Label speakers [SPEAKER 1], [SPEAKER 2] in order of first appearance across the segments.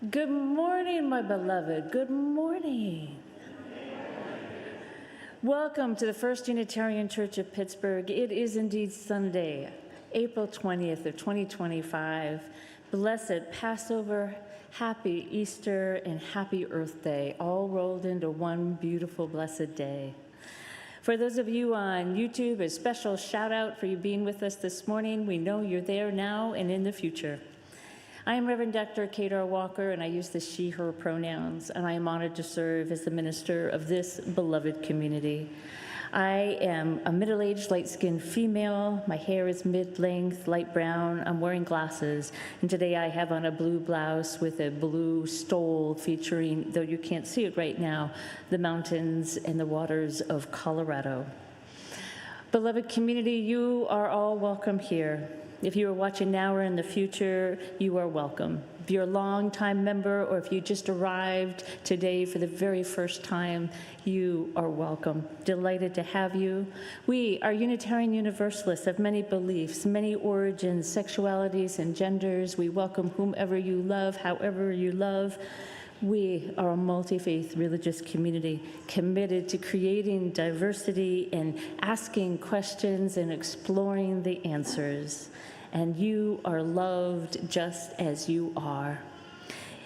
[SPEAKER 1] Good morning, my beloved. Good morning. Welcome to the First Unitarian Church of Pittsburgh. It is indeed Sunday, April 20th of 2025. Blessed Passover, happy Easter, and happy Earth Day, all rolled into one beautiful, blessed day. For those of you on YouTube, a special shout out for you being with us this morning. We know you're there now and in the future. I am Reverend Dr. Kadar Walker, and I use the she, her pronouns, and I am honored to serve as the minister of this beloved community. I am a middle-aged, light-skinned female. My hair is mid-length, light brown. I'm wearing glasses, and today I have on a blue blouse with a blue stole featuring, though you can't see it right now, the mountains and the waters of Colorado. Beloved community, you are all welcome here. If you are watching now or in the future, you are welcome. If you're a long-time member or if you just arrived today for the very first time, you are welcome. Delighted to have you. We are Unitarian Universalists of many beliefs, many origins, sexualities, and genders. We welcome whomever you love, however you love. We are a multi-faith religious community committed to creating diversity and asking questions and exploring the answers. And you are loved just as you are.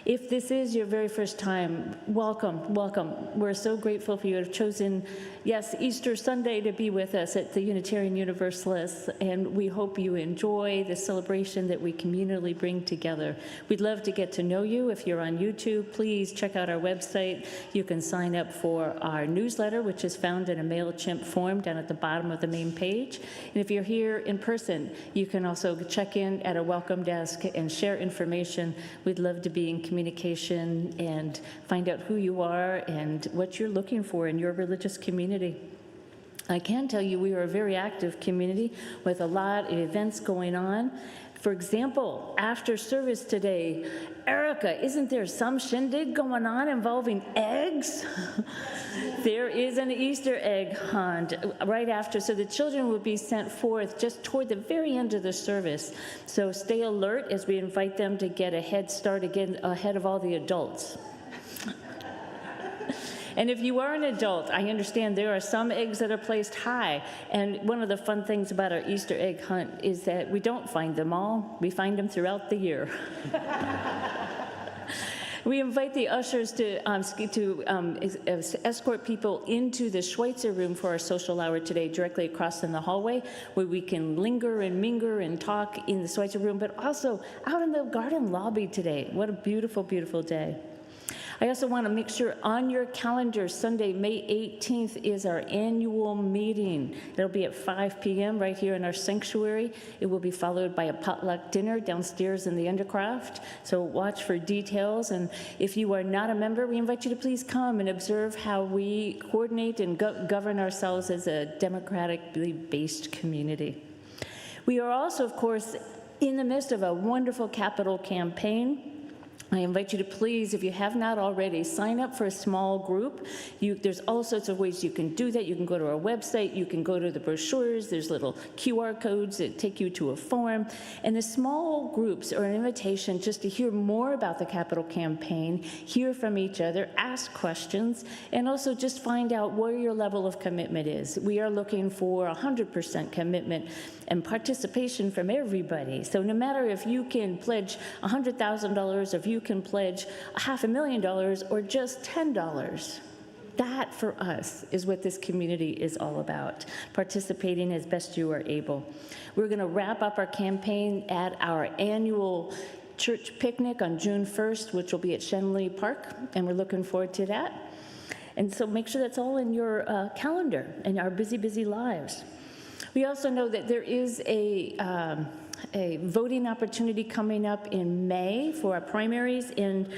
[SPEAKER 1] If this is your very first time, welcome, welcome. We're so grateful for you to have chosen, yes, Easter Sunday to be with us at the Unitarian Universalists, and we hope you enjoy the celebration that we communally bring together. We'd love to get to know you. If you're on YouTube, please check out our website. You can sign up for our newsletter, which is found in a MailChimp form down at the bottom of the main page. And if you're here in person, you can also check in at a welcome desk and share information. We'd love to be in communication and find out who you are and what you're looking for in your religious community. I can tell you we are a very active community with a lot of events going on. For example, after service today, Erica, isn't there some shindig going on involving eggs? There is an Easter egg hunt right after, so the children will be sent forth just toward the very end of the service. So stay alert as we invite them to get a head start again ahead of all the adults. And if you are an adult, I understand there are some eggs that are placed high. And one of the fun things about our Easter egg hunt is that we don't find them all. We find them throughout the year. We invite the ushers to escort people into the Schweitzer room for our social hour today, directly across in the hallway, where we can linger and mingle and talk in the Schweitzer room, but also out in the garden lobby today. What a beautiful, beautiful day. I also want to make sure on your calendar, Sunday, May 18th is our annual meeting. It'll be at 5 p.m. right here in our sanctuary. It will be followed by a potluck dinner downstairs in the Undercroft. So watch for details. And if you are not a member, we invite you to please come and observe how we coordinate and govern ourselves as a democratically based community. We are also, of course, in the midst of a wonderful capital campaign. I invite you to please, if you have not already, sign up for a small group. There's all sorts of ways you can do that. You can go to our website, you can go to the brochures, there's little QR codes that take you to a form. And the small groups are an invitation just to hear more about the capital campaign, hear from each other, ask questions, and also just find out where your level of commitment is. We are looking for 100% commitment and participation from everybody. So no matter if you can pledge $100,000, if you can pledge $500,000 or just $10, that for us is what this community is all about, participating as best you are able. We're going to wrap up our campaign at our annual church picnic on June 1st, which will be at Shenley Park, and we're looking forward to that. And so make sure that's all in your calendar in our busy, busy lives. We also know that there is a voting opportunity coming up in May for our primaries, and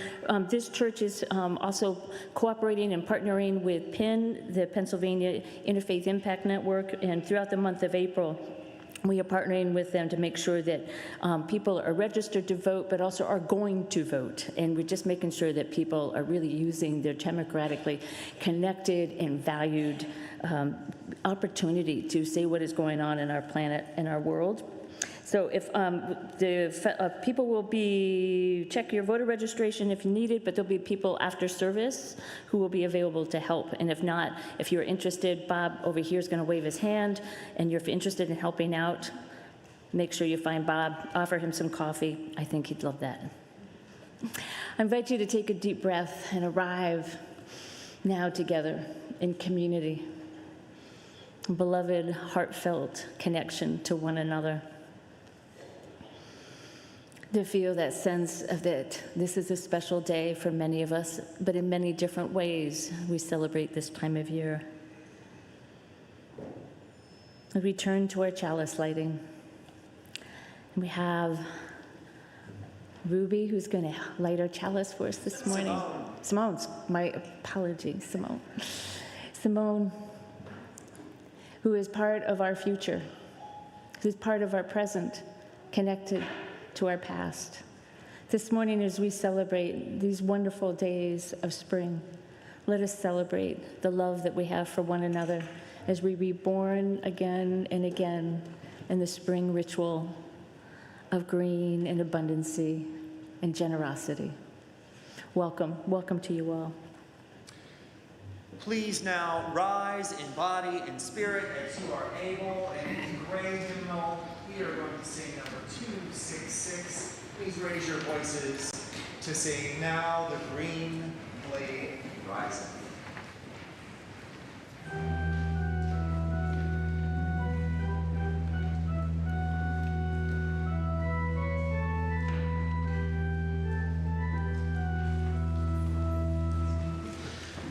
[SPEAKER 1] this church is also cooperating and partnering with PIN, the Pennsylvania Interfaith Impact Network, and throughout the month of April, we are partnering with them to make sure that people are registered to vote, but also are going to vote. And we're just making sure that people are really using their democratically connected and valued opportunity to say what is going on in our planet and our world. So if people will check your voter registration if you need it, but there'll be people after service who will be available to help. And if not, if you're interested, Bob over here is going to wave his hand, and you're interested in helping out, make sure you find Bob, offer him some coffee. I think he'd love that. I invite you to take a deep breath and arrive now together in community. Beloved, heartfelt connection to one another. To feel that sense of that this is a special day for many of us, but in many different ways we celebrate this time of year. We turn to our chalice lighting. We have Ruby, who's going to light our chalice for us this morning. Simone's, my apology, Simone. Simone, who is part of our future, who's part of our present, connected to our past. This morning, as we celebrate these wonderful days of spring, let us celebrate the love that we have for one another as we reborn again and again in the spring ritual of green and abundancy and generosity. Welcome, welcome to you all.
[SPEAKER 2] Please now rise in body and spirit as you are able, and in great hymnal, we are going to sing number 266. Please raise your voices to sing Now the Green Blade Rising.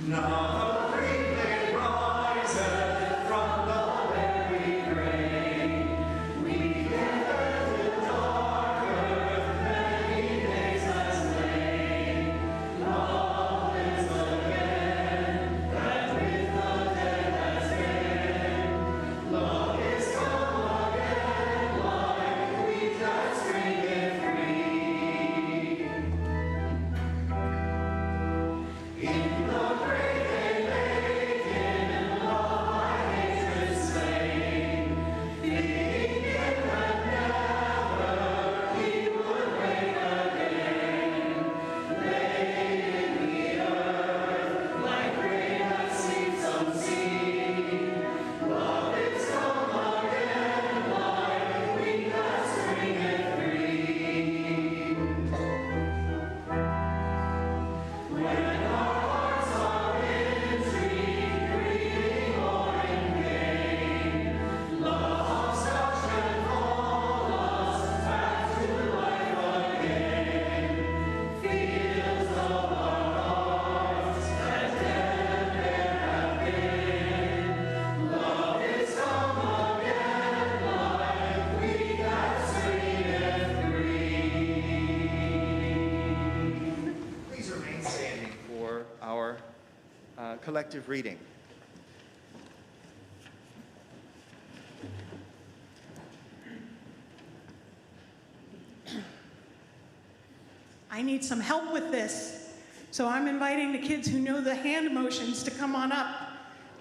[SPEAKER 2] Now the green blade rises from the very grain. We gather the dark earth, many days has lain. Love is again, that with the dead has been. Love is come again, like wheat that springeth free. In the great day laid in love my hatred slain, thinking that never he would wake again, laid in the earth like grain that sleeps unseen. Love is come again like wheat that springeth free. When our hearts are intrigued, grieving or in pain, love's touch can call us back to life again. Fields of our hearts that dead and bare have been, love is come again like wheat that springeth green. Please remain standing for our collective reading.
[SPEAKER 3] I need some help with this. So I'm inviting the kids who know the hand motions to come on up.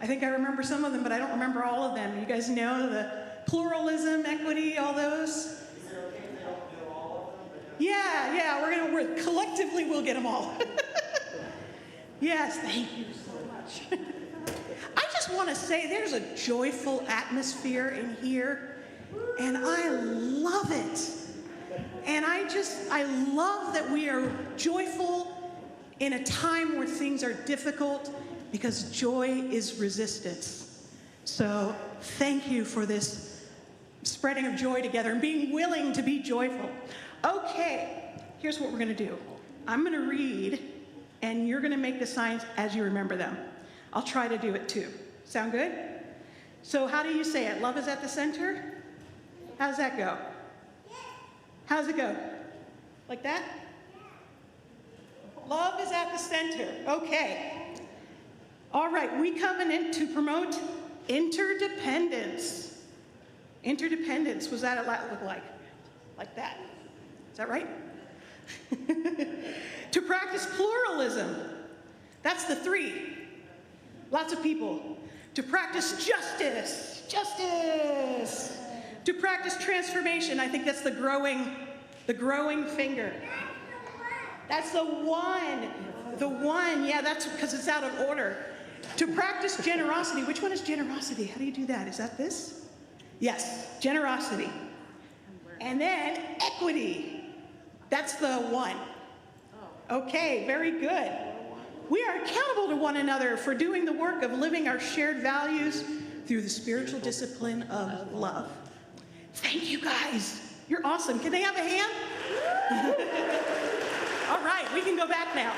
[SPEAKER 3] I think I remember some of them, but I don't remember all of them. You guys know the pluralism, equity, all those? Is it okay if they don't do all of them? Yeah, we're collectively we'll get them all. Yes, thank you so much. I just want to say there's a joyful atmosphere in here, and I love it. And I love that we are joyful in a time where things are difficult, because joy is resistance. So thank you for this spreading of joy together and being willing to be joyful. Okay, here's what we're going to do. I'm going to read, and you're going to make the signs as you remember them. I'll try to do it too. Sound good? So how do you say it? Love is at the center? How does that go? How does it go? Like that? Love is at the center. Okay. All right, we covenant to promote interdependence. Interdependence, what does that look like? Like that. Is that right? To practice pluralism. That's the 3. Lots of people. To practice justice. Justice. To practice transformation, I think that's the growing finger. That's the one. The one, yeah, that's because it's out of order. To practice generosity, which one is generosity? How do you do that? Is that this? Yes, generosity. And then equity. That's the one. Okay, very good. We are accountable to one another for doing the work of living our shared values through the spiritual discipline of love. Thank you guys. You're awesome. Can they have a hand? All right, we can go back now.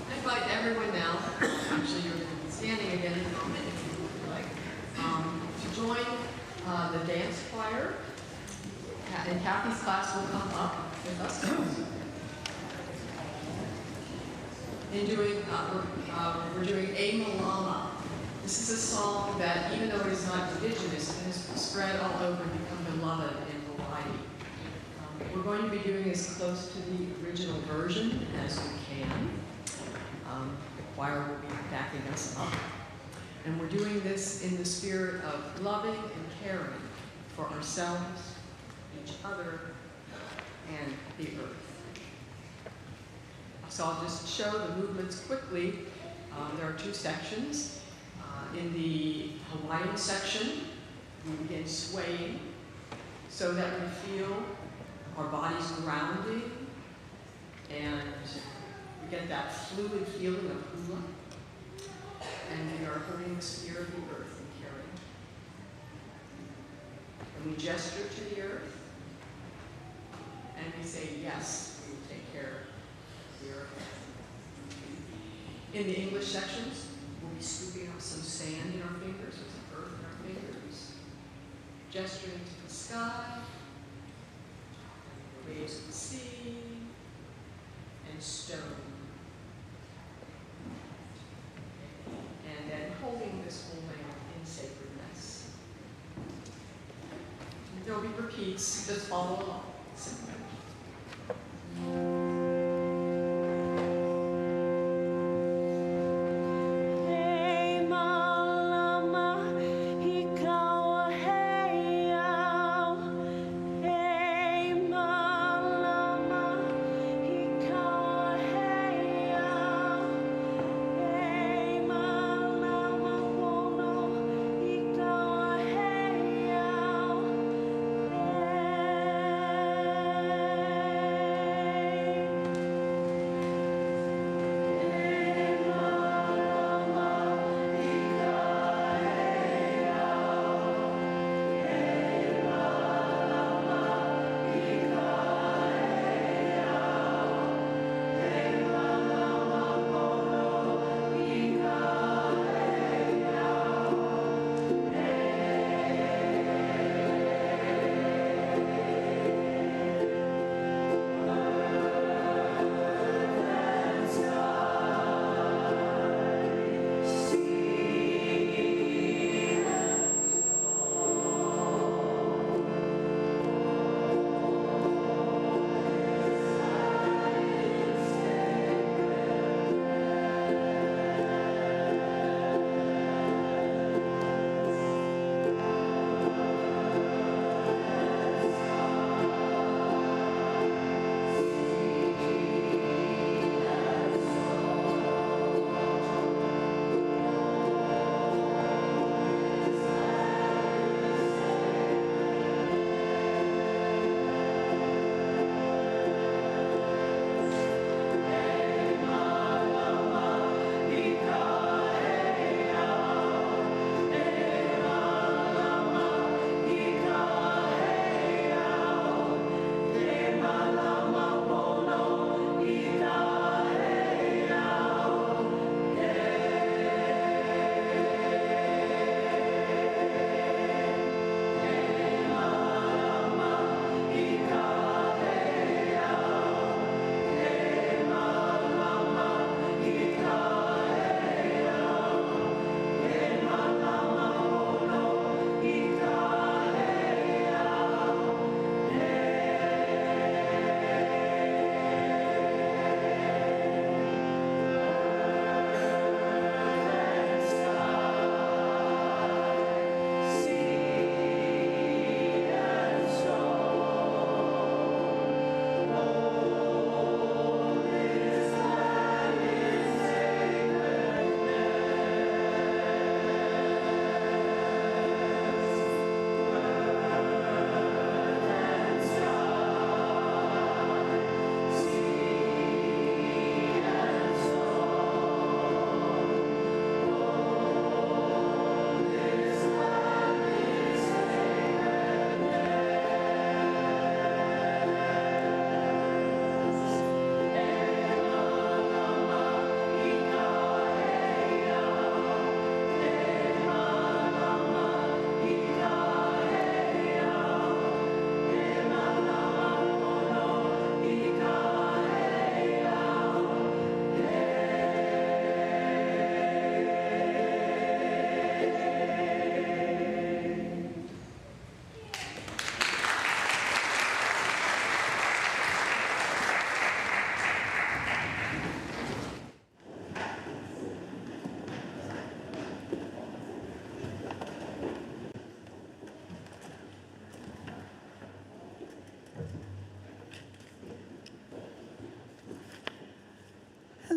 [SPEAKER 4] I invite everyone now, actually you're standing again in a moment if you would like, to join the dance choir. And Kathy's class will come up with us. In doing, we're doing A Malama. This is a song that, even though it is not indigenous, it has spread all over and become beloved in Hawaii. We're going to be doing as close to the original version as we can. The choir will be backing us up. And we're doing this in the spirit of loving and caring for ourselves, each other, and the earth. So I'll just show the movements quickly. There are two sections. In the Hawaiian section, we begin swaying so that we feel our bodies grounding and we get that fluid feeling of hula. And we are holding the spirit of the earth and caring. And we gesture to the earth and we say, yes, we will take care of the earth. In the English sections, we'll be scooping up some sand in our fingers, or some earth in our fingers, gesturing to the sky, waves of the sea, and stone. And then holding this whole thing in sacredness. There'll be repeats, just follow along. Simply.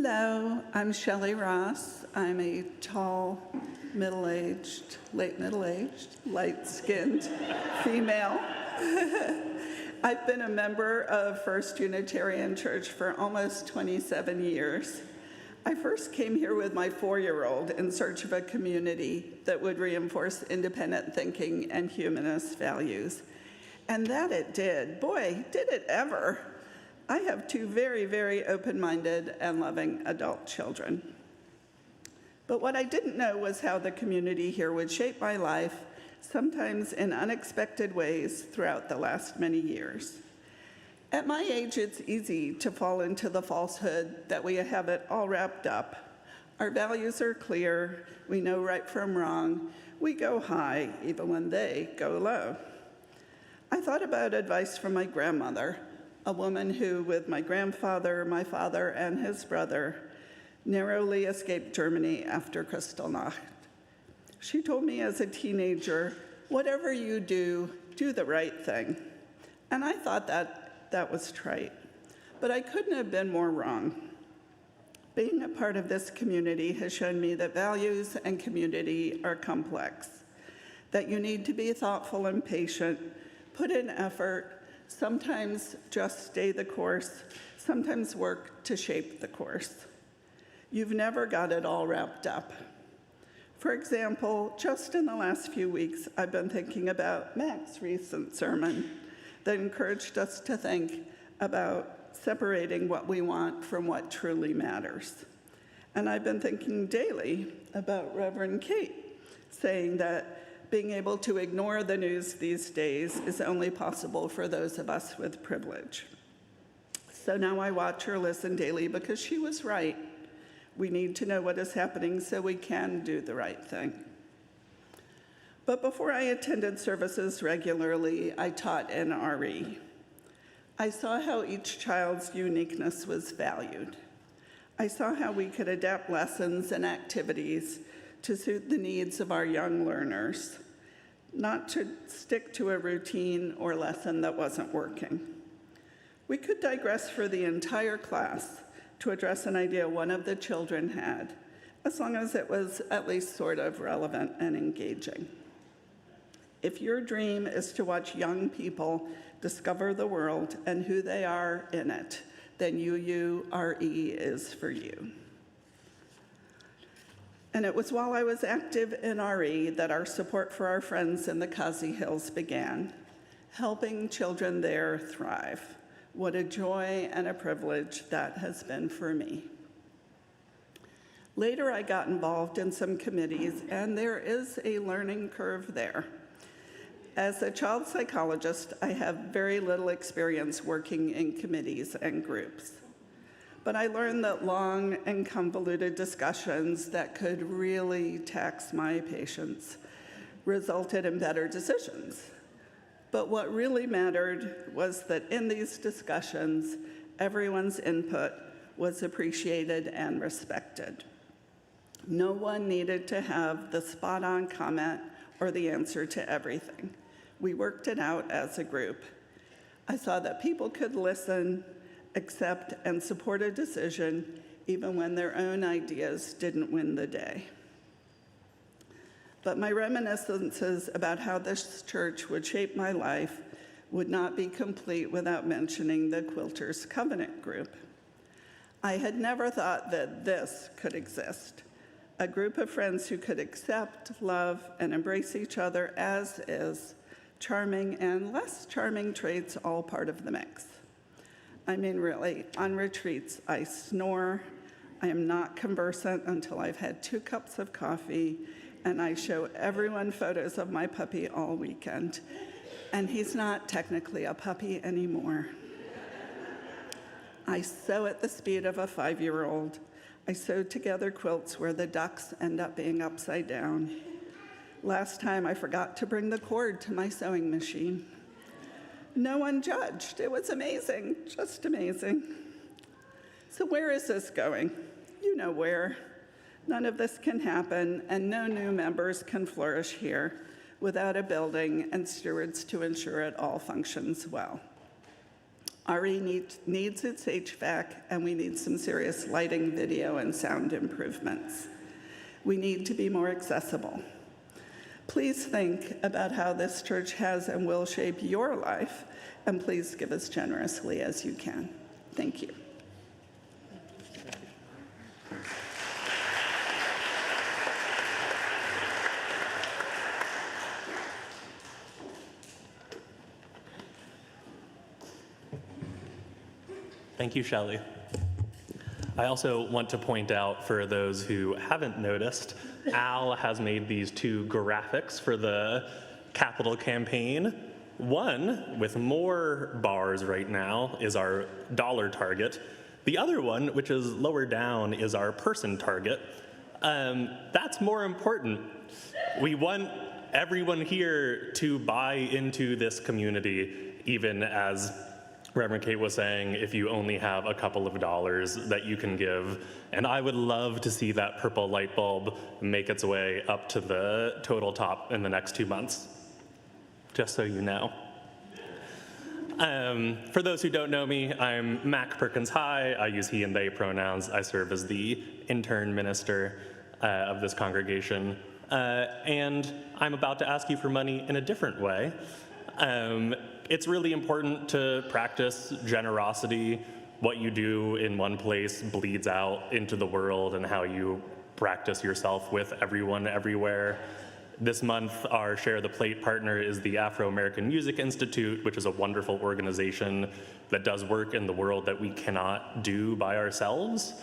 [SPEAKER 5] Hello, I'm Shelley Ross. I'm a tall, middle-aged, late middle-aged, light-skinned female. I've been a member of First Unitarian Church for almost 27 years. I first came here with my 4-year-old in search of a community that would reinforce independent thinking and humanist values. And that it did. Boy, did it ever. I have 2 very, very open-minded and loving adult children. But what I didn't know was how the community here would shape my life, sometimes in unexpected ways throughout the last many years. At my age, it's easy to fall into the falsehood that we have it all wrapped up. Our values are clear, we know right from wrong, we go high even when they go low. I thought about advice from my grandmother, a woman who, with my grandfather, my father, and his brother, narrowly escaped Germany after Kristallnacht. She told me as a teenager, whatever you do, do the right thing. And I thought that was trite, but I couldn't have been more wrong. Being a part of this community has shown me that values and community are complex, that you need to be thoughtful and patient, put in effort, sometimes just stay the course, sometimes work to shape the course. You've never got it all wrapped up. For example, just in the last few weeks, I've been thinking about Mac's recent sermon that encouraged us to think about separating what we want from what truly matters. And I've been thinking daily about Reverend Kate saying that being able to ignore the news these days is only possible for those of us with privilege. So now I watch or listen daily because she was right. We need to know what is happening so we can do the right thing. But before I attended services regularly, I taught in RE. I saw how each child's uniqueness was valued. I saw how we could adapt lessons and activities to suit the needs of our young learners, not to stick to a routine or lesson that wasn't working. We could digress for the entire class to address an idea one of the children had, as long as it was at least sort of relevant and engaging. If your dream is to watch young people discover the world and who they are in it, then UURE is for you. And it was while I was active in RE that our support for our friends in the Kazi Hills began, helping children there thrive. What a joy and a privilege that has been for me. Later, I got involved in some committees, and there is a learning curve there. As a child psychologist, I have very little experience working in committees and groups. But I learned that long and convoluted discussions that could really tax my patience resulted in better decisions. But what really mattered was that in these discussions, everyone's input was appreciated and respected. No one needed to have the spot-on comment or the answer to everything. We worked it out as a group. I saw that people could listen, accept, and support a decision even when their own ideas didn't win the day. But my reminiscences about how this church would shape my life would not be complete without mentioning the Quilters Covenant Group. I had never thought that this could exist, a group of friends who could accept, love, and embrace each other as is, charming and less charming traits all part of the mix. I mean, really, on retreats, I snore, I am not conversant until I've had 2 cups of coffee, and I show everyone photos of my puppy all weekend. And he's not technically a puppy anymore. I sew at the speed of a 5-year-old. I sew together quilts where the ducks end up being upside down. Last time, I forgot to bring the cord to my sewing machine. No one judged. It was amazing, just amazing. So where is this going? You know where. None of this can happen, and no new members can flourish here without a building and stewards to ensure it all functions well. RE needs its HVAC, and we need some serious lighting, video, and sound improvements. We need to be more accessible. Please think about how this church has and will shape your life, and please give as generously as you can. Thank you.
[SPEAKER 6] Thank you, Shelley. I also want to point out, for those who haven't noticed, Al has made these two graphics for the Capitol campaign. One, with more bars right now, is our dollar target. The other one, which is lower down, is our person target. That's more important. We want everyone here to buy into this community, even as Reverend Kate was saying, if you only have a couple of dollars that you can give. And I would love to see that purple light bulb make its way up to the total top in the next 2 months, just so you know. For those who don't know me, I'm Mac Perkins High. I use he and they pronouns. I serve as the intern minister of this congregation. And I'm about to ask you for money in a different way. It's really important to practice generosity. What you do in one place bleeds out into the world, and how you practice yourself with everyone everywhere. This month, our Share the Plate partner is the Afro-American Music Institute, which is a wonderful organization that does work in the world that we cannot do by ourselves.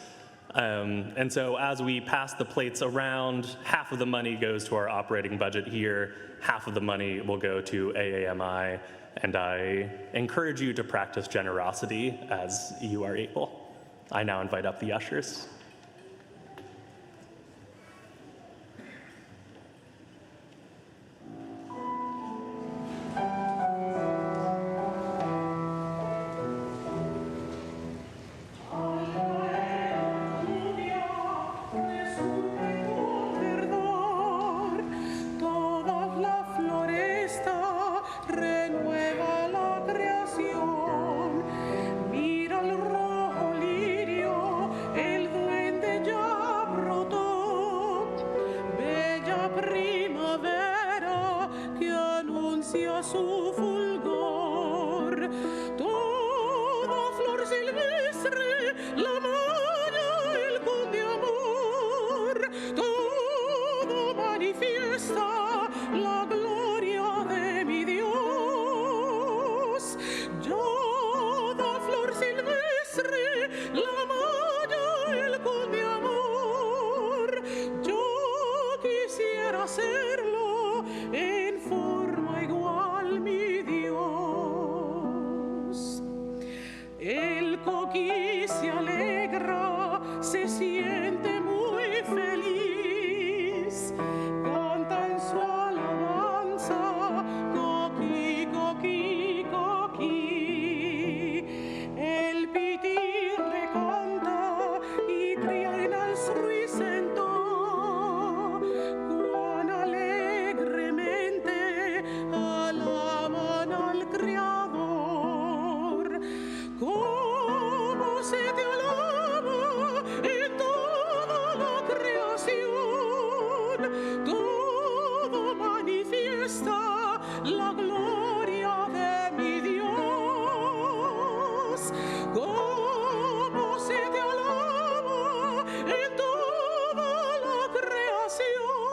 [SPEAKER 6] And so as we pass the plates around, half of the money goes to our operating budget here, half of the money will go to AAMI, and I encourage you to practice generosity as you are able. I now invite up the ushers.
[SPEAKER 3] Su fulgor, toda flor silvestre, la maya, el con de amor, todo manifiesta la gloria de mi Dios. Yo, da flor silvestre, la maya, el con de amor, yo quisiera hacerlo en forma igual, mi Dios. El coquí se alegra, se siente muy feliz, canta en su alabanza, coquí, coquí, coquí. El pitirre canta y triana el ruisento, cuán alegremente alaban al Creador. ¿Cómo se te alaba en toda la creación? Todo manifiesta la gloria de mi Dios. ¿Cómo se te alaba en toda la creación?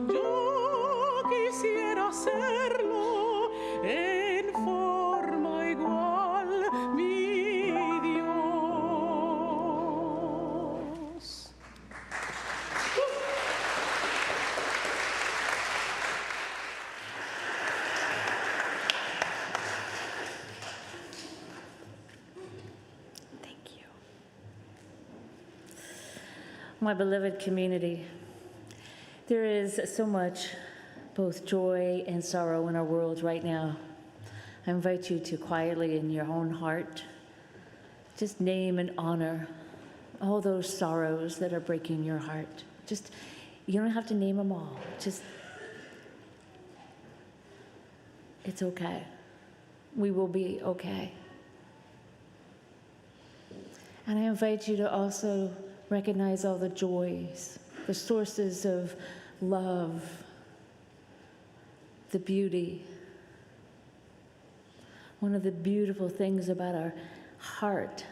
[SPEAKER 3] Yo quisiera hacerlo en forma igual, mi Dios.
[SPEAKER 1] Thank you. My beloved community, there is so much both joy and sorrow in our world right now. I invite you to quietly in your own heart just name and honor all those sorrows that are breaking your heart. Just, you don't have to name them all. Just, it's okay. We will be okay. And I invite you to also recognize all the joys, the sources of love, the beauty. One of the beautiful things about our heart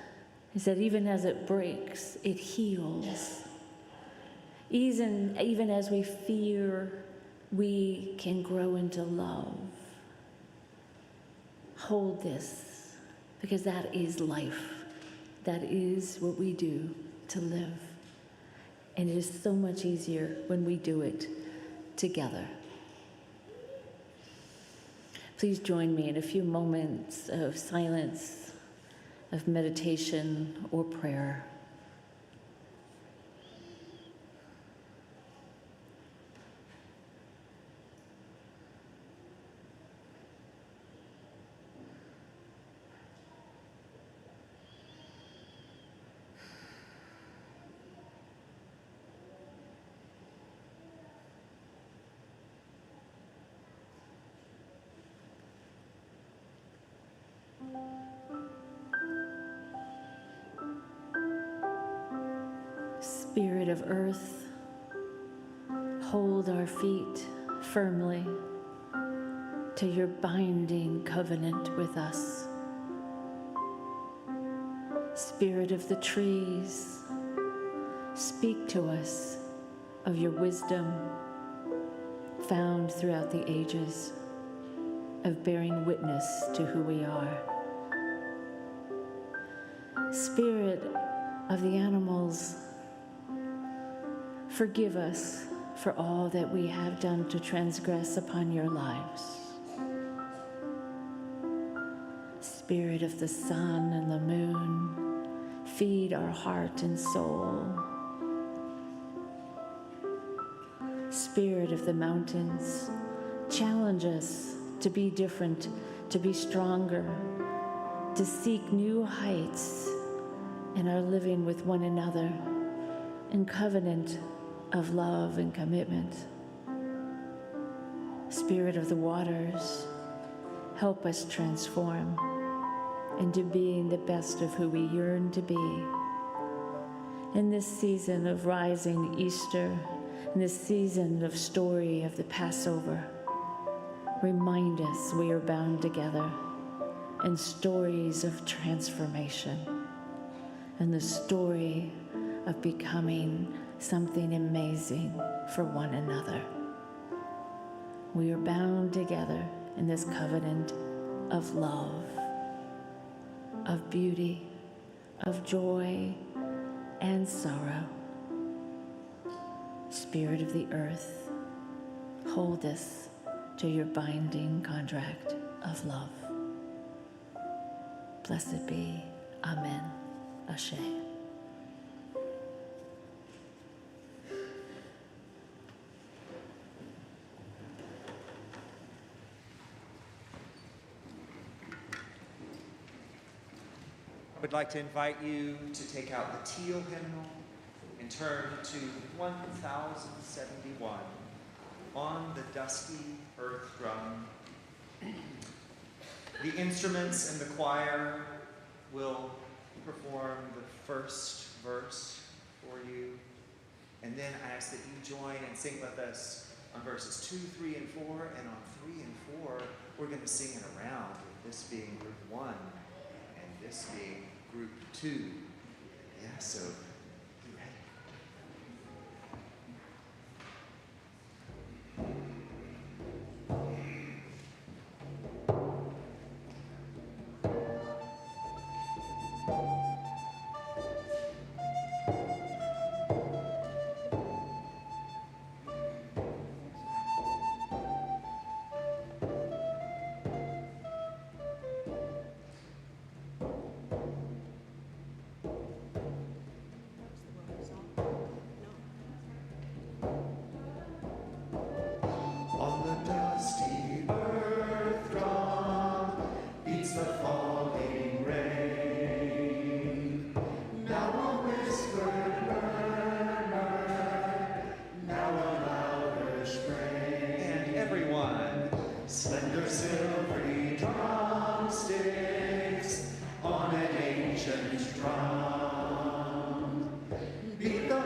[SPEAKER 1] is that even as it breaks, it heals. Even as we fear, we can grow into love. Hold this, because that is life. That is what we do to live. And it is so much easier when we do it together. Please join me in a few moments of silence, of meditation or prayer. Spirit of earth, hold our feet firmly to your binding covenant with us. Spirit of the trees, speak to us of your wisdom found throughout the ages, of bearing witness to who we are. Spirit of the animals, forgive us for all that we have done to transgress upon your lives. Spirit of the sun and the moon, feed our heart and soul. Spirit of the mountains, challenge us to be different, to be stronger, to seek new heights in our living with one another in covenant of love and commitment. Spirit of the waters, help us transform into being the best of who we yearn to be. In this season of rising Easter, in this season of story of the Passover, remind us we are bound together in stories of transformation and the story of becoming something amazing for one another. We are bound together in this covenant of love, of beauty, of joy and sorrow. Spirit of the earth, hold us to your binding contract of love. Blessed be. Amen. Ashe.
[SPEAKER 2] I would like to invite you to take out the teal hymnal and turn to 1071, On the Dusty Earth Drum. The instruments and the choir will perform the first verse for you, and then I ask that you join and sing with us on verses 2, 3, and 4, and on 3 and 4, we're going to sing it around, with this being group 1 and this being group 2. Yeah, so you ready?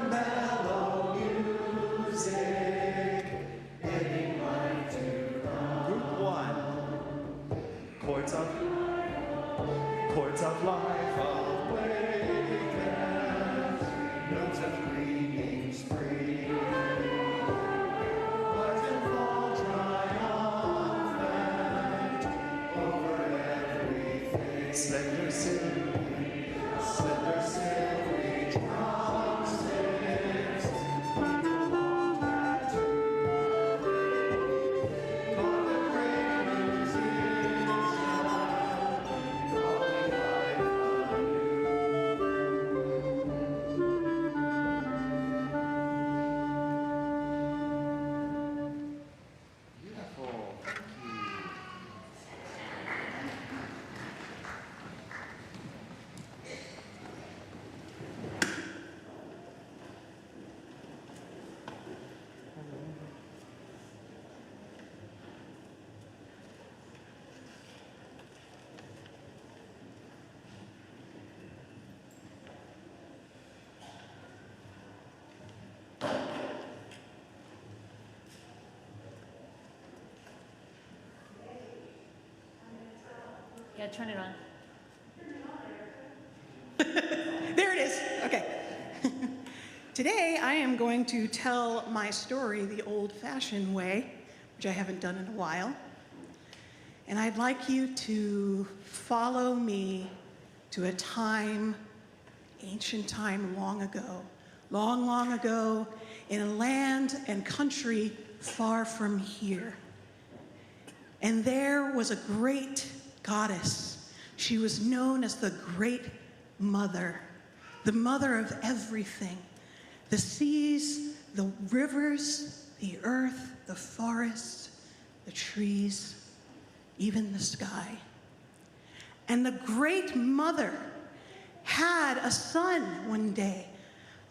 [SPEAKER 2] mellow music, giving life to come. Group 1. Chords of life awaken, notes of greeting spring. Rise and fall triumphant over everything. Slender silvery drumsticks beat along that tune. For the great musician, calling life anew. Beautiful. Thank you.
[SPEAKER 1] Yeah, turn it on.
[SPEAKER 3] There it is. Okay. Today, I am going to tell my story the old-fashioned way, which I haven't done in a while. And I'd like you to follow me to a time, ancient time long ago, long, long ago, in a land and country far from here. And there was a great goddess. She was known as the Great Mother, the mother of everything. The seas, the rivers, the earth, the forests, the trees, even the sky. And the Great Mother had a son one day,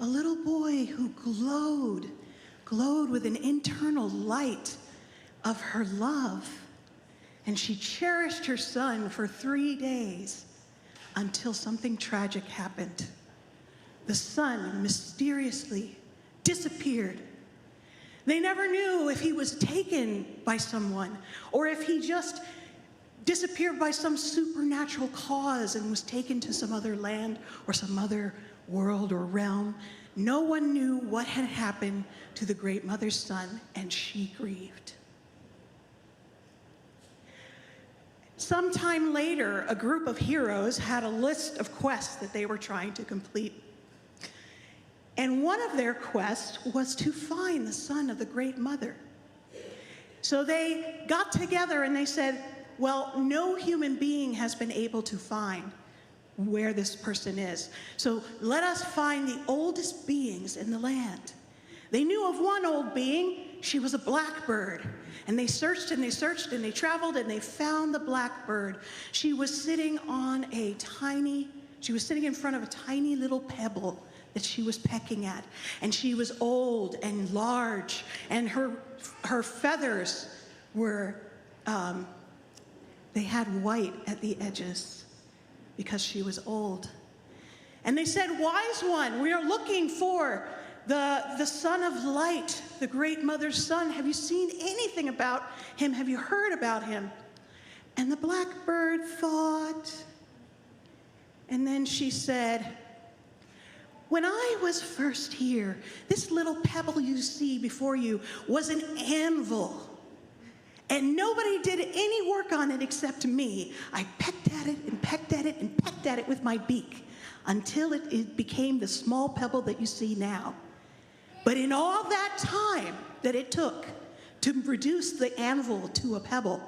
[SPEAKER 3] a little boy who glowed with an internal light of her love. And she cherished her son for 3 days until something tragic happened. The son mysteriously disappeared. They never knew if he was taken by someone or if he just disappeared by some supernatural cause and was taken to some other land or some other world or realm. No one knew what had happened to the Great Mother's son, and she grieved. Sometime later, a group of heroes had a list of quests that they were trying to complete. And one of their quests was to find the son of the Great Mother. So they got together and they said, well, no human being has been able to find where this person is. So let us find the oldest beings in the land. They knew of one old being. She was a blackbird. And they searched and they searched and they traveled and they found the blackbird. She was sitting in front of a tiny little pebble that she was pecking at. And she was old and large, and her feathers were, they had white at the edges because she was old. And they said, wise one, we are looking for the son of light, the Great Mother's son. Have you seen anything about him? Have you heard about him? And the blackbird thought, and then she said, when I was first here, this little pebble you see before you was an anvil. And nobody did any work on it except me. I pecked at it and pecked at it and pecked at it with my beak until it became the small pebble that you see now. But in all that time that it took to reduce the anvil to a pebble,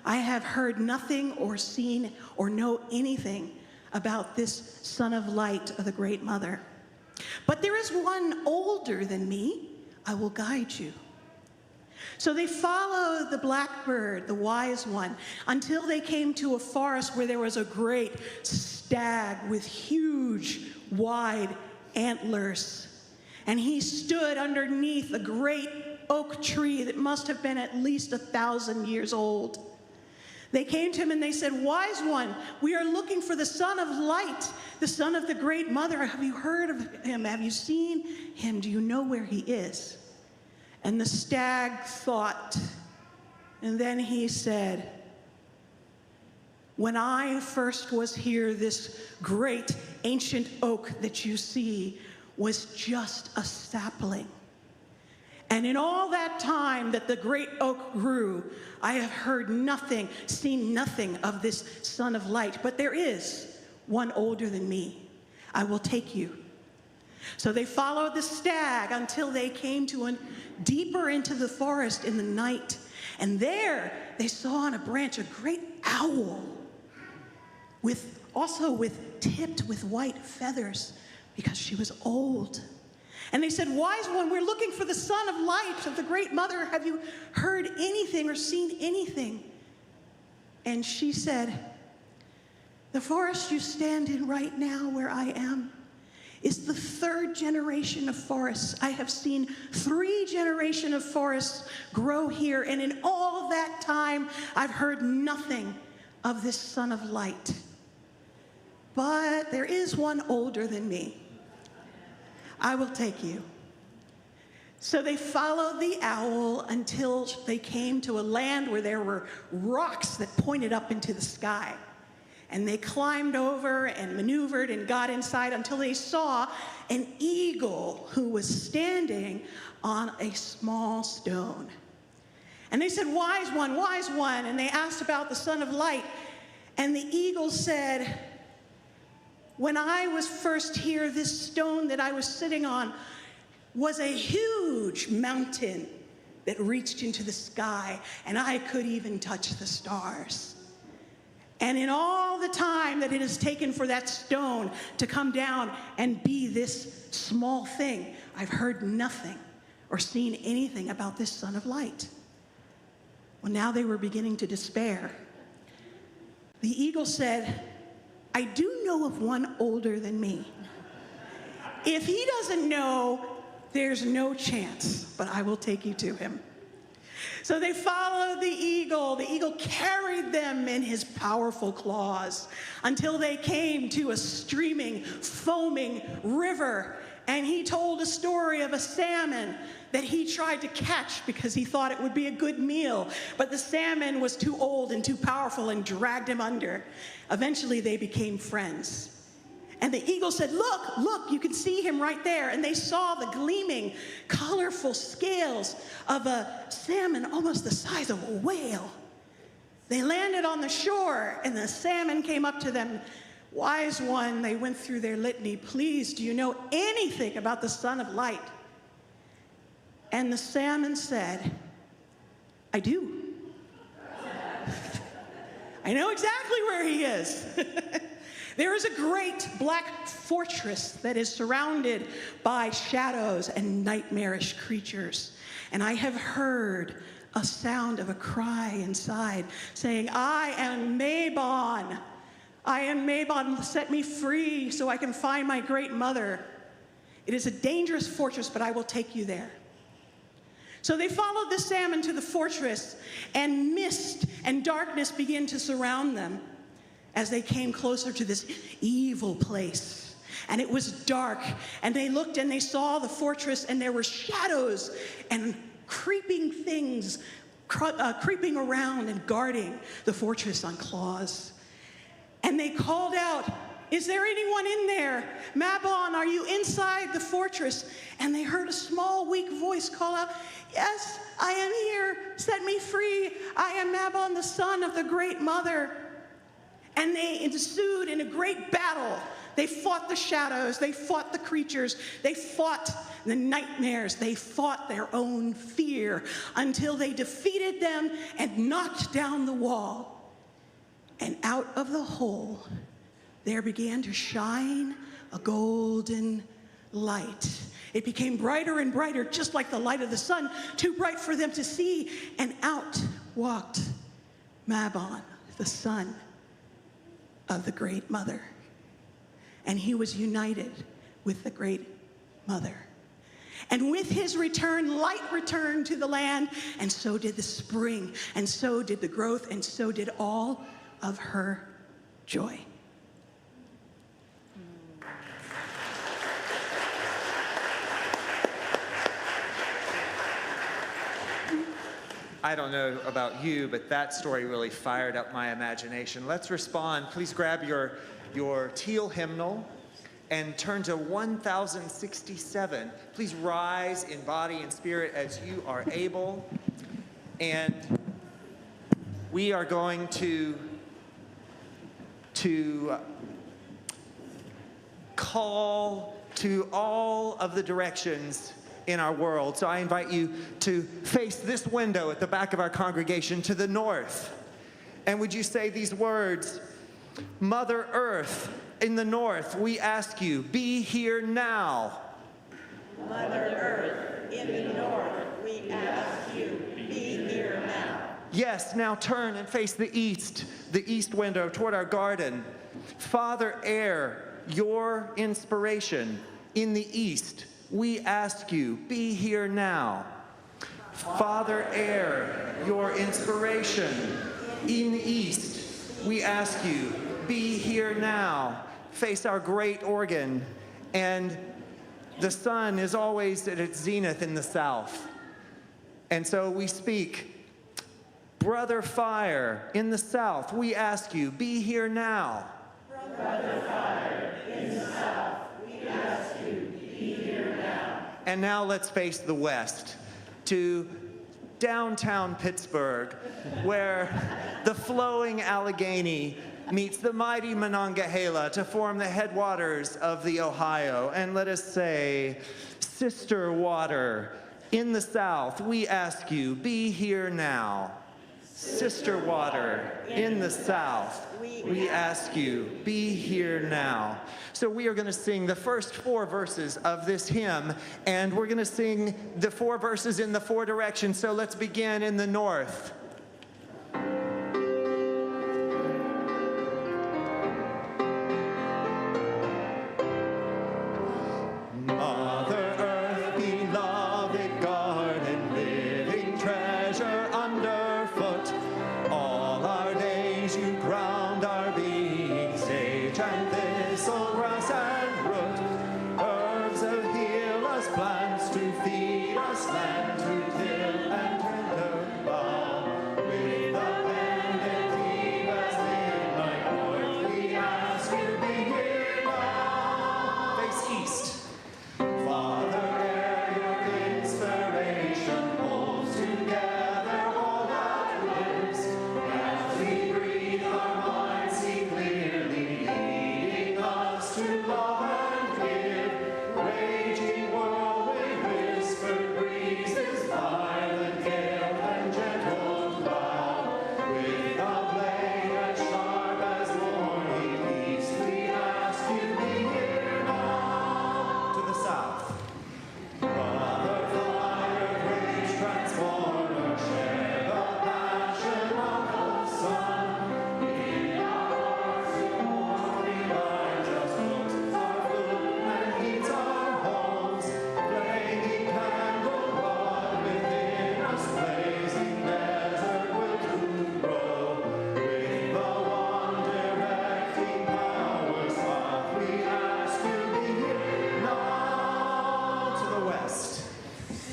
[SPEAKER 3] I have heard nothing or seen or know anything about this son of light of the Great Mother. But there is one older than me. I will guide you. So they followed the blackbird, the wise one, until they came to a forest where there was a great stag with huge, wide antlers. And he stood underneath a great oak tree that must have been at least 1,000 years old. They came to him and they said, wise one, we are looking for the son of light, the son of the great mother. Have you heard of him? Have you seen him? Do you know where he is? And the stag thought, and then he said, when I first was here, this great ancient oak that you see was just a sapling. And in all that time that the great oak grew, I have heard nothing, seen nothing of this son of light. But there is one older than me. I will take you. So they followed the stag until they came to deeper into the forest in the night. And there they saw on a branch a great owl, tipped with white feathers, because she was old. And they said, wise one, we're looking for the son of light, of the great mother. Have you heard anything or seen anything? And she said, the forest you stand in right now, where I am, is the third generation of forests. I have seen 3 generations of forests grow here, and in all that time, I've heard nothing of this son of light. But there is one older than me. I will take you. So they followed the owl until they came to a land where there were rocks that pointed up into the sky. And they climbed over and maneuvered and got inside until they saw an eagle who was standing on a small stone. And they said, wise one, and they asked about the son of light. And the eagle said, when I was first here, this stone that I was sitting on was a huge mountain that reached into the sky, and I could even touch the stars. And in all the time that it has taken for that stone to come down and be this small thing, I've heard nothing or seen anything about this son of light. Well, now they were beginning to despair. The eagle said, I do know of one older than me. If he doesn't know, there's no chance, but I will take you to him. So they followed the eagle. The eagle carried them in his powerful claws until they came to a streaming, foaming river. And he told a story of a salmon that he tried to catch because he thought it would be a good meal. But the salmon was too old and too powerful and dragged him under. Eventually, they became friends. And the eagle said, look, you can see him right there. And they saw the gleaming, colorful scales of a salmon almost the size of a whale. They landed on the shore, and the salmon came up to them. Wise one, they went through their litany. Please, do you know anything about the son of light? And the salmon said, I do. I know exactly where he is. There is a great black fortress that is surrounded by shadows and nightmarish creatures. And I have heard a sound of a cry inside saying, I am Mabon. I am Mabon. Set me free so I can find my great mother. It is a dangerous fortress, but I will take you there. So they followed the salmon to the fortress, and mist and darkness began to surround them as they came closer to this evil place. And it was dark, and they looked and they saw the fortress, and there were shadows and creeping things creeping around and guarding the fortress on claws. And they called out, is there anyone in there? Mabon, are you inside the fortress? And they heard a small, weak voice call out, yes, I am here. Set me free. I am Mabon, the son of the great mother. And they ensued in a great battle. They fought the shadows. They fought the creatures. They fought the nightmares. They fought their own fear until they defeated them and knocked down the wall. And out of the hole, there began to shine a golden light. It became brighter and brighter, just like the light of the sun, too bright for them to see. And out walked Mabon, the son of the great mother. And he was united with the great mother. And with his return, light returned to the land, and so did the spring, and so did the growth, and so did all of her joy.
[SPEAKER 2] I don't know about you, but that story really fired up my imagination. Let's respond. Please grab your teal hymnal and turn to 1067. Please rise in body and spirit as you are able. And we are going to call to all of the directions in our world. So I invite you to face this window at the back of our congregation to the north. And would you say these words? Mother Earth in the north, we ask you, be here now.
[SPEAKER 7] Mother Earth in the north, we ask you, be here now.
[SPEAKER 2] Yes, now turn and face the east window toward our garden. Father Air, your inspiration in the east, we ask you, be here now. Father Air, your inspiration in the east, we ask you, be here now. Face our great organ, and the sun is always at its zenith in the south. And so we speak, Brother Fire in the south, we ask you, be here now.
[SPEAKER 7] Brother Fire in the south, we ask you, be here now.
[SPEAKER 2] And now let's face the west to downtown Pittsburgh, where the flowing Allegheny meets the mighty Monongahela to form the headwaters of the Ohio. And let us say, Sister Water in the south, we ask you, be here now. Sister Water in the south, we ask you, be here now. So we are going to sing the first 4 verses of this hymn, and we're going to sing the 4 verses in the 4 directions. So let's begin in the north. Mother Earth, beloved garden, living treasure underfoot. All our days you ground our being, sage and thistle, grass and root. Herbs of heal us, plants to feed us, land to till and tender bough. With the benedictive as midnight north, we ask you, be here now. Face east. Father Air, your inspiration holds together all that lives. As we breathe, our minds see clearly, leading us to love and give. Raging whirlwind, whispered breezes, violent gale and gentle cloud. With a blade as sharp as morning east, we ask you, be here now. To the south. Brother Fire, great transformer, share the passion of the sun. In our hearts, your morning light just cooks our food and heats our homes. Flaming candle blood within us, blazing desert will to grow. With the one directing power south, we ask you, be here now. To the west.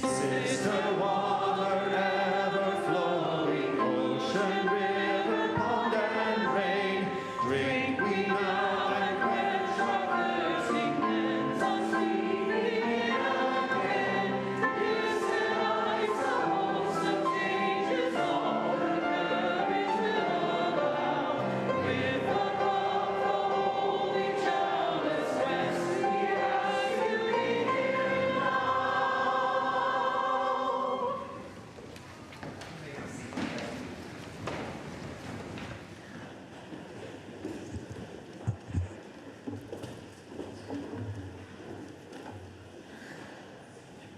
[SPEAKER 2] Sister Water, ever flowing, ocean, river, pond, and rain, drink we now and quench our thirsting hands on sleeping again. This delights a host of changes, all the courage will allow. With the cup, the holy chalice, rest we ask you, be here now.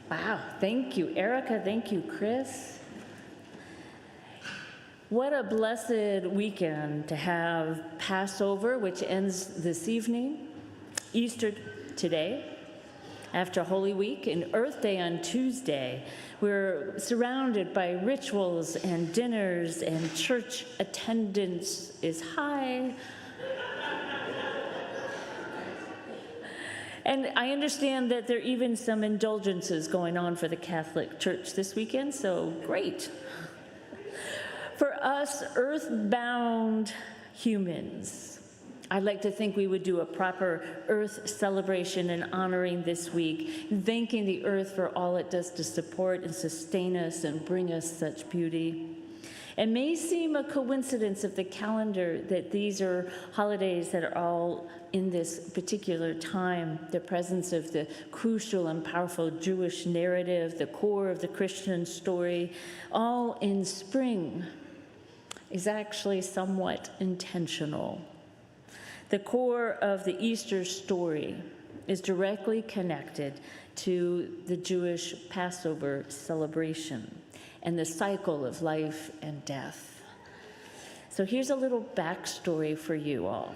[SPEAKER 1] Wow, thank you, Erica. Thank you, Chris. What a blessed weekend to have Passover, which ends this evening, Easter today, after Holy Week, and Earth Day on Tuesday. We're surrounded by rituals and dinners, and church attendance is high. And I understand that there are even some indulgences going on for the Catholic Church this weekend, so great. For us earthbound humans, I'd like to think we would do a proper earth celebration and honoring this week, thanking the earth for all it does to support and sustain us and bring us such beauty. It may seem a coincidence of the calendar that these are holidays that are all in this particular time, the presence of the crucial and powerful Jewish narrative, the core of the Christian story, all in spring, is actually somewhat intentional. The core of the Easter story is directly connected to the Jewish Passover celebration and the cycle of life and death. So here's a little backstory for you all.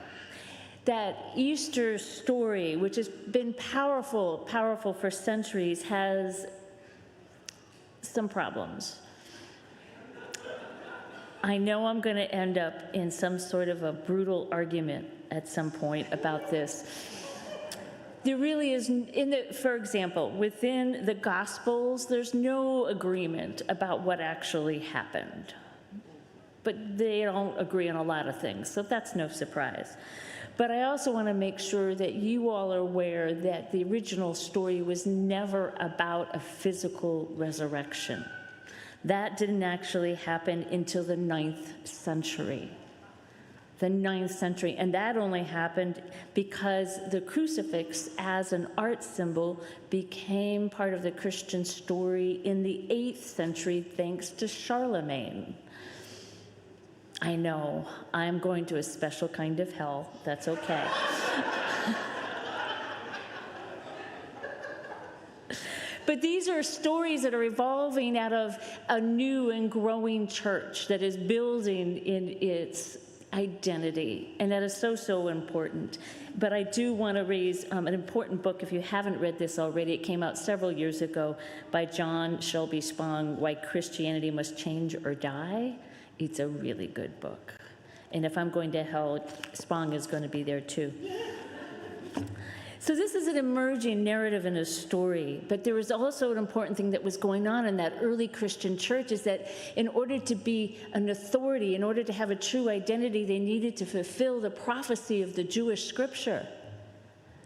[SPEAKER 1] That Easter story, which has been powerful for centuries, has some problems. I know I'm going to end up in some sort of a brutal argument at some point about this. There really is, for example, within the Gospels, there's no agreement about what actually happened. But they don't agree on a lot of things, so that's no surprise. But I also want to make sure that you all are aware that the original story was never about a physical resurrection. That didn't actually happen until the 9th century. The 9th century, and that only happened because the crucifix as an art symbol became part of the Christian story in the 8th century thanks to Charlemagne. I know, I'm going to a special kind of hell, that's okay. But these are stories that are evolving out of a new and growing church that is building in its identity, and that is so important. But I do want to raise an important book. If you haven't read this already, it came out several years ago by John Shelby Spong, Why Christianity Must Change or Die. It's a really good book. And if I'm going to hell, Spong is going to be there too. So this is an emerging narrative and a story, but there was also an important thing that was going on in that early Christian church, is that in order to be an authority, in order to have a true identity, they needed to fulfill the prophecy of the Jewish scripture.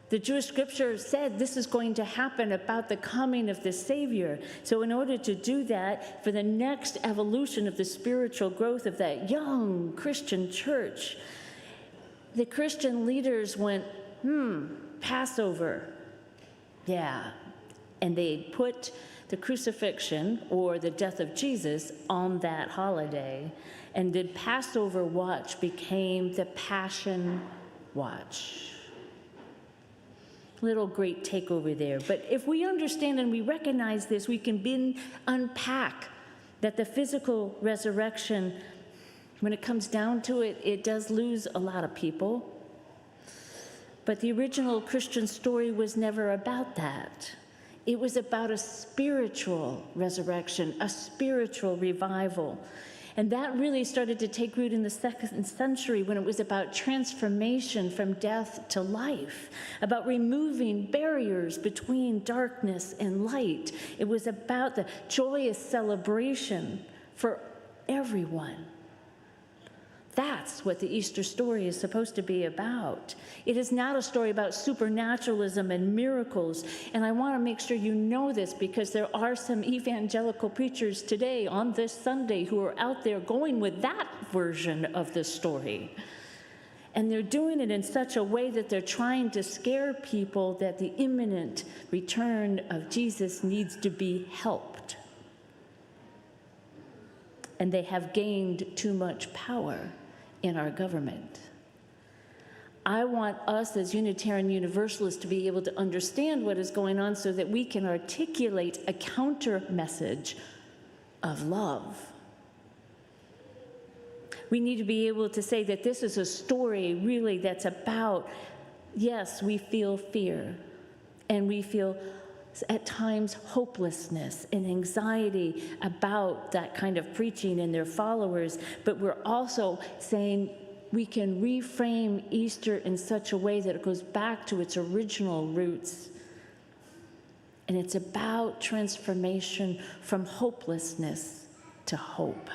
[SPEAKER 1] The Jewish scripture said this is going to happen about the coming of the Savior. So in order to do that, for the next evolution of the spiritual growth of that young Christian church, the Christian leaders went, Passover. Yeah. And they put the crucifixion or the death of Jesus on that holiday. And the Passover watch became the Passion Watch. Little great takeover there. But if we understand and we recognize this, we can unpack that the physical resurrection, when it comes down to it, it does lose a lot of people. But the original Christian story was never about that. It was about a spiritual resurrection, a spiritual revival. And that really started to take root in the 2nd century, when it was about transformation from death to life, about removing barriers between darkness and light. It was about the joyous celebration for everyone. That's what the Easter story is supposed to be about. It is not a story about supernaturalism and miracles. And I want to make sure you know this, because there are some evangelical preachers today on this Sunday who are out there going with that version of the story. And they're doing it in such a way that they're trying to scare people that the imminent return of Jesus needs to be helped. And they have gained too much power in our government. I want us as Unitarian Universalists to be able to understand what is going on so that we can articulate a counter message of love. We need to be able to say that this is a story really that's about, yes, we feel fear, and we feel at times hopelessness and anxiety about that kind of preaching and their followers, but we're also saying we can reframe Easter in such a way that it goes back to its original roots. And it's about transformation from hopelessness to hope.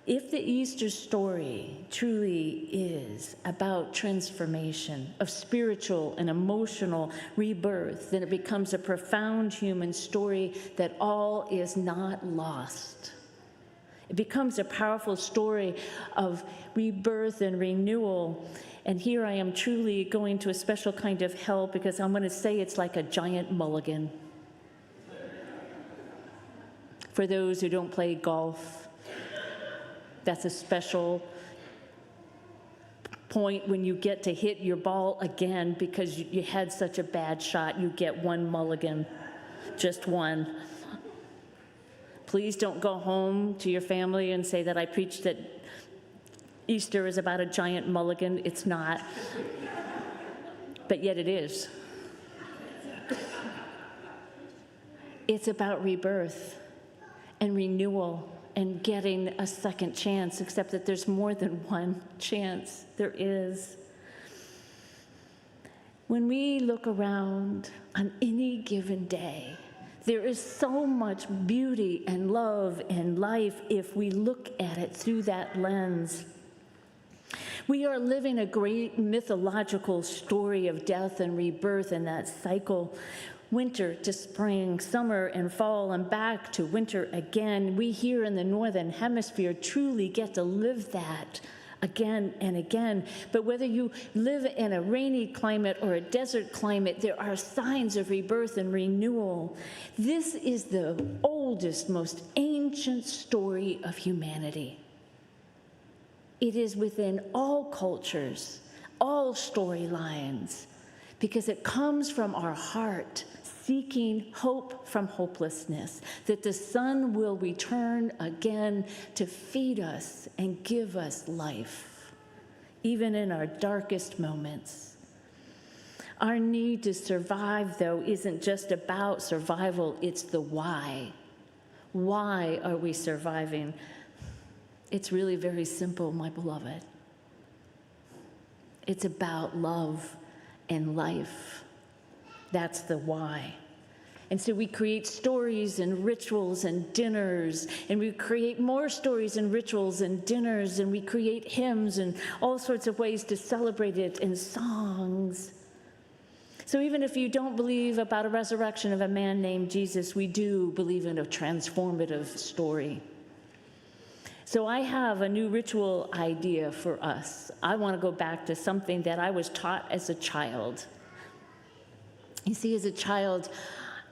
[SPEAKER 1] If the Easter story truly is about transformation of spiritual and emotional rebirth, then it becomes a profound human story that all is not lost. It becomes a powerful story of rebirth and renewal. And here I am truly going to a special kind of help, because I'm going to say it's like a giant mulligan. For those who don't play golf, that's a special point when you get to hit your ball again because you had such a bad shot. You get one mulligan, just one. Please don't go home to your family and say that I preached that Easter is about a giant mulligan. It's not. But yet it is. It's about rebirth and renewal and getting a second chance, except that there's more than one chance. There is. When we look around on any given day, there is so much beauty and love and life if we look at it through that lens. We are living a great mythological story of death and rebirth in that cycle. Winter to spring, summer and fall, and back to winter again. We here in the Northern Hemisphere truly get to live that again and again. But whether you live in a rainy climate or a desert climate, there are signs of rebirth and renewal. This is the oldest, most ancient story of humanity. It is within all cultures, all storylines, because it comes from our heart, seeking hope from hopelessness, that the sun will return again to feed us and give us life, even in our darkest moments. Our need to survive, though, isn't just about survival, it's the why. Why are we surviving? It's really very simple, my beloved. It's about love and life. That's the why. And so we create stories and rituals and dinners, and we create more stories and rituals and dinners, and we create hymns and all sorts of ways to celebrate it and songs. So even if you don't believe about a resurrection of a man named Jesus, we do believe in a transformative story. So I have a new ritual idea for us. I want to go back to something that I was taught as a child. You see, as a child,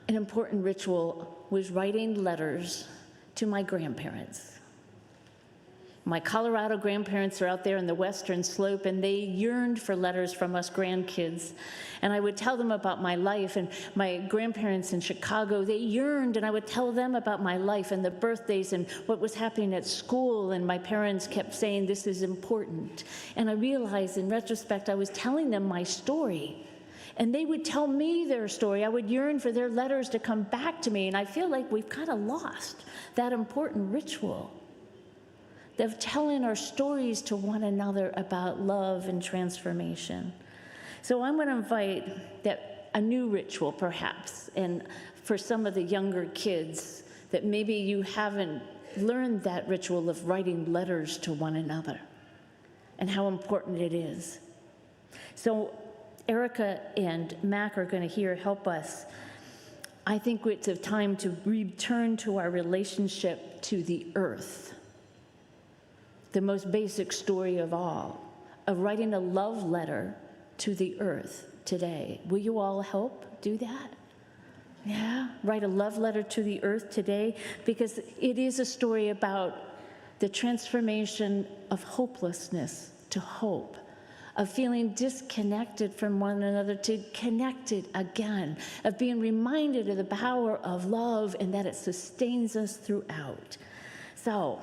[SPEAKER 1] an important ritual was writing letters to my grandparents. My Colorado grandparents are out there in the western slope, and they yearned for letters from us grandkids. And I would tell them about my life, and my grandparents in Chicago, they yearned, and I would tell them about my life and the birthdays and what was happening at school, and my parents kept saying, this is important. And I realized in retrospect, I was telling them my story. And they would tell me their story. I would yearn for their letters to come back to me, and I feel like we've kind of lost that important ritual of telling our stories to one another about love and transformation. So I'm going to invite a new ritual, perhaps, and for some of the younger kids, that maybe you haven't learned that ritual of writing letters to one another and how important it is. So Erica and Mac are going to help us. I think it's a time to return to our relationship to the earth. The most basic story of all, of writing a love letter to the earth today. Will you all help do that? Yeah, write a love letter to the earth today, because it is a story about the transformation of hopelessness to hope, of feeling disconnected from one another to connected again, of being reminded of the power of love and that it sustains us throughout. So,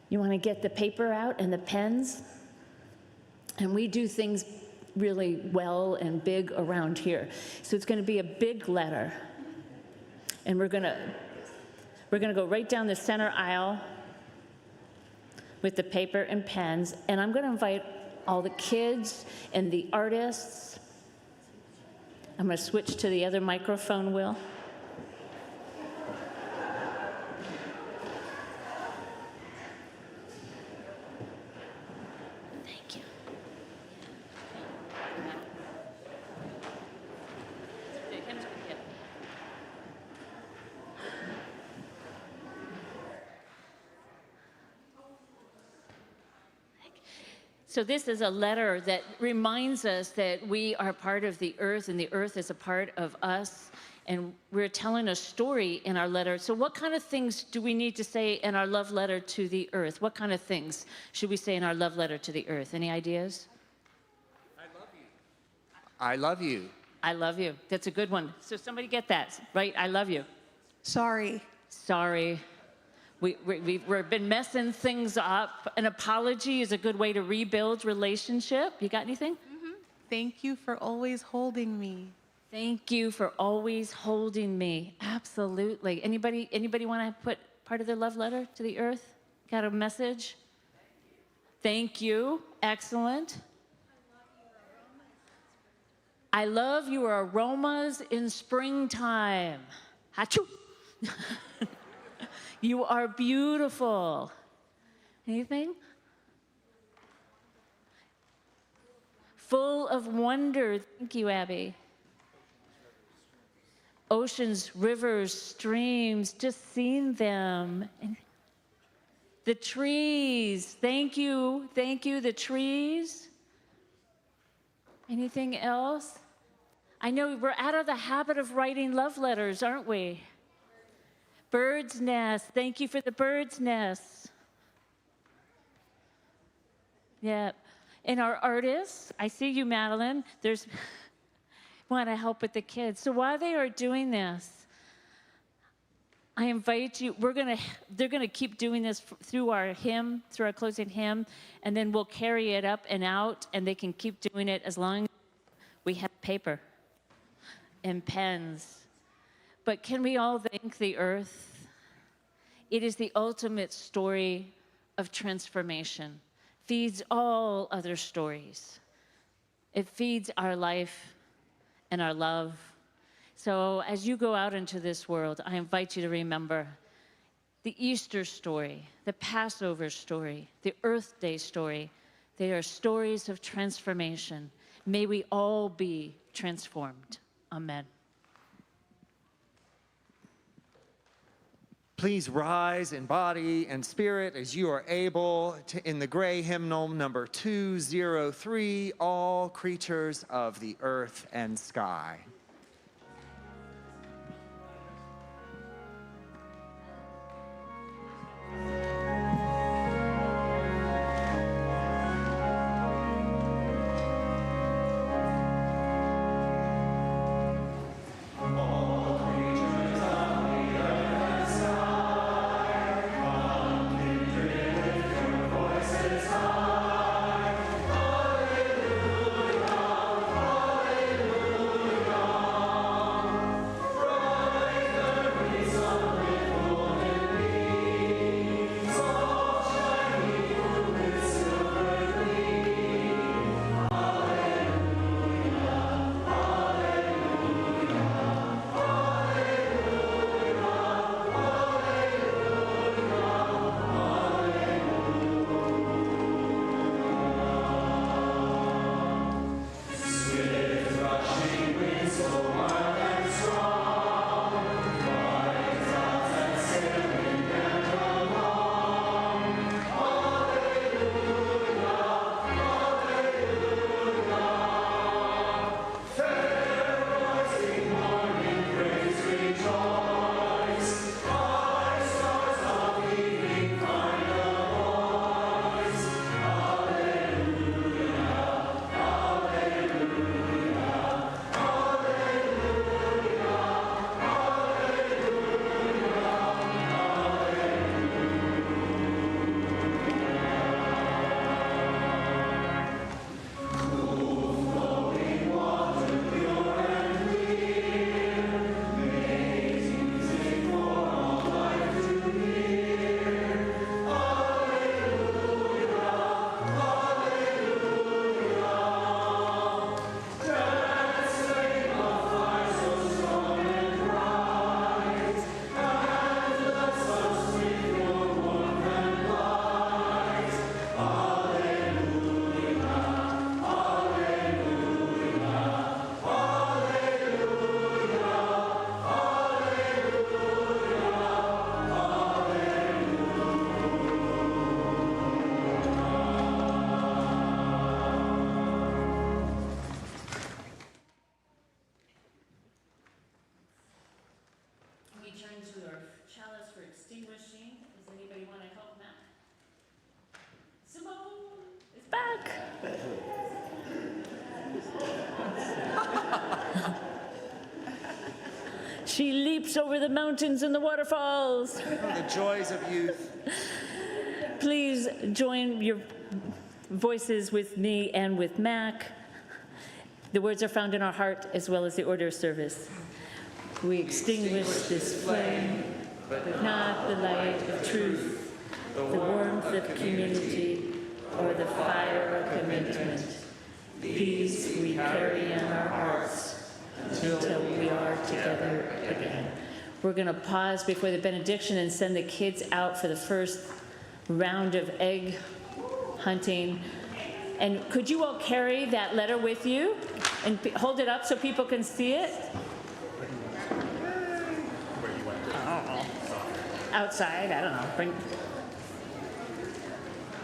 [SPEAKER 1] you want to get the paper out and the pens? And we do things really well and big around here. So it's going to be a big letter. And we're going to go right down the center aisle with the paper and pens. And I'm going to invite all the kids and the artists. I'm going to switch to the other microphone, Will. So this is a letter that reminds us that we are part of the earth and the earth is a part of us. And we're telling a story in our letter. So what kind of things do we need to say in our love letter to the earth? What kind of things should we say in our love letter to the earth? Any ideas?
[SPEAKER 2] I love you. I love you.
[SPEAKER 1] I love you. That's a good one. So somebody get that, right? I love you.
[SPEAKER 3] Sorry.
[SPEAKER 1] Sorry. We've been messing things up. An apology is a good way to rebuild relationship. You got anything?
[SPEAKER 8] Thank you for always holding me.
[SPEAKER 1] Thank you for always holding me. Absolutely. Anybody want to put part of their love letter to the earth? Got a message? Thank you. Excellent. I love your aromas in springtime. Achoo. You are beautiful. Anything? Full of wonder. Thank you, Abby. Oceans, rivers, streams, just seeing them. The trees. Thank you. Thank you, the trees. Anything else? I know we're out of the habit of writing love letters, aren't we? Bird's nest. Thank you for the bird's nest. Yeah. And our artists, I see you, Madeline. There's want to help with the kids. So while they are doing this, I invite you, they're gonna keep doing this through our hymn, through our closing hymn, and then we'll carry it up and out, and they can keep doing it as long as we have paper and pens. But can we all thank the earth? It is the ultimate story of transformation. Feeds all other stories. It feeds our life and our love. So as you go out into this world, I invite you to remember the Easter story, the Passover story, the Earth Day story. They are stories of transformation. May we all be transformed. Amen.
[SPEAKER 2] Please rise in body and spirit as you are able to, in the gray hymnal number 203, All Creatures of the Earth and Sky.
[SPEAKER 1] to our chalice for extinguishing. Does anybody want to help Matt? Simone is back. She leaps over the mountains and the waterfalls.
[SPEAKER 2] The joys of youth.
[SPEAKER 1] Please join your voices with me and with Mac. The words are found in our heart as well as the order of service. We extinguish this flame, but not the light of truth, the warmth of community, or the fire of commitment. These we carry in our hearts until we are together again. We're going to pause before the benediction and send the kids out for the first round of egg hunting. And could you all carry that letter with you and hold it up so people can see it? Outside, I don't know.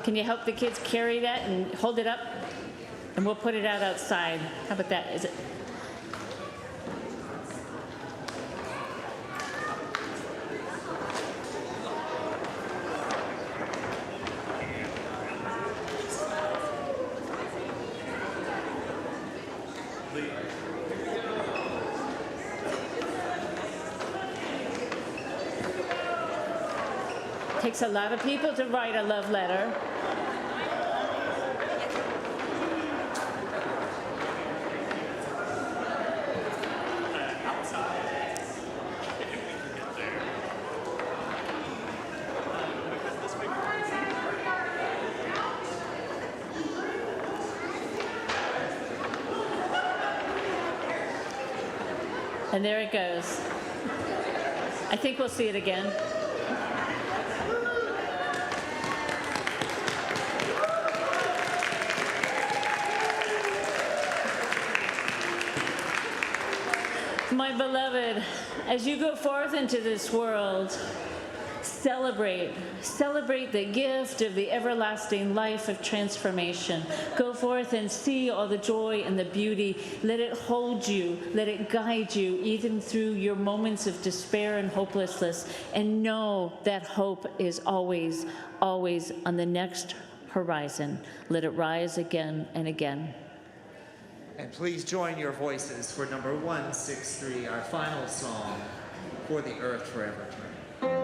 [SPEAKER 1] Can you help the kids carry that and hold it up? And we'll put it out outside. How about that? Is it? Takes a lot of people to write a love letter. And there it goes. I think we'll see it again. My beloved, as you go forth into this world, celebrate the gift of the everlasting life of transformation. Go forth and see all the joy and the beauty. Let it hold you, let it guide you, even through your moments of despair and hopelessness. And know that hope is always, always on the next horizon. Let it rise again and again.
[SPEAKER 2] And please join your voices for number 163, our final song, For the Earth Forever Turning.